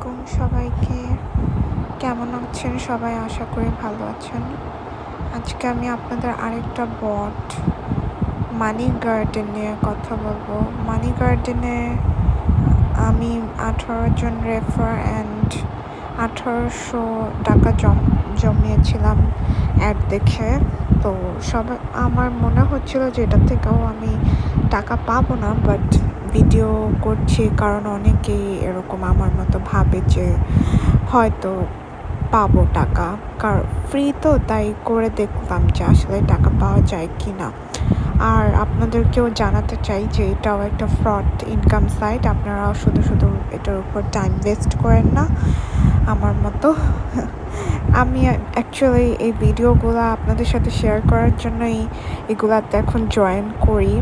আলাইকুম সবাইকে। কেমন আছেন সবাই? আশা করি ভালো আছেন। আজকে আমি আপনাদের আরেকটা বট মানি গার্ডেন নিয়ে কথা বলবো। মানি গার্ডেনে আমি 18 জন রেফার অ্যান্ড 1800 টাকা জমিয়েছিলাম অ্যাড দেখে। তো সবাই আমার মনে হচ্ছিল যে এটা থেকেও আমি টাকা পাবো না, বাট ভিডিও করছি কারণ অনেকেই এরকম আমার মতো ভাবে যে হয়তো পাবো টাকা, কারণ ফ্রি তো, তাই করে দেখলাম যে আসলে টাকা পাওয়া যায় কি না। আর আপনাদেরকেও জানাতে চাই যে এটাও একটা ফ্রড ইনকাম সাইট। আপনারাও শুধু শুধু এটার উপর টাইম ওয়েস্ট করেন না আমার মতো। আমি অ্যাকচুয়ালি এই ভিডিওগুলো আপনাদের সাথে শেয়ার করার জন্যই এগুলাতে এখন জয়েন করি,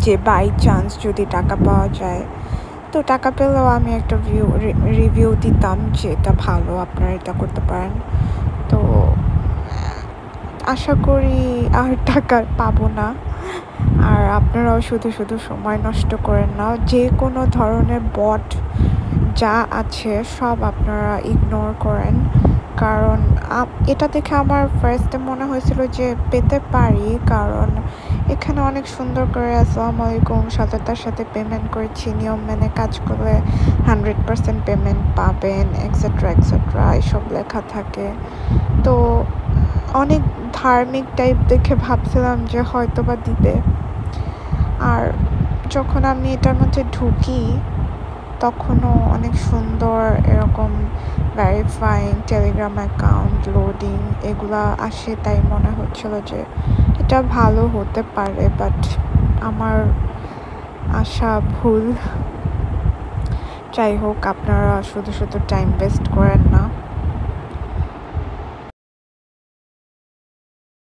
যে বাই চান্স যদি টাকা পাওয়া যায়। তো টাকা পেলেও আমি একটা রিভিউ দিতাম যে এটা ভালো, আপনারা এটা করতে পারেন। তো আশা করি আর টাকা পাবো না। আর আপনারাও শুধু শুধু সময় নষ্ট করেন না। যে কোনো ধরনের বট যা আছে সব আপনারা ইগনোর করেন, কারণ এটা দেখে আমার ফার্স্টে মনে হয়েছিল যে পেতে পারি, কারণ এখানে অনেক সুন্দর করে আসসালামু আলাইকুম সততার সাথে পেমেন্ট করেছি, নিয়ম মেনে কাজ করলে 100% পেমেন্ট পাবেন, এক্সেট্রা এক্সেট্রা এসব লেখা থাকে। তো অনেক ধার্মিক টাইপ দেখে ভাবছিলাম যে হয়তো বা দিবে। আর যখন আমি এটার মধ্যে ঢুকি তখনও অনেক সুন্দর এরকম ভেরিফাইং টেলিগ্রাম অ্যাকাউন্ট লোডিং এগুলা আসে, তাই মনে হচ্ছিল যে এটা ভালো হতে পারে, বাট আমার আশা ভুল। যাই হোক, আপনারা শুধু শুধু টাইম ওয়েস্ট করেন না।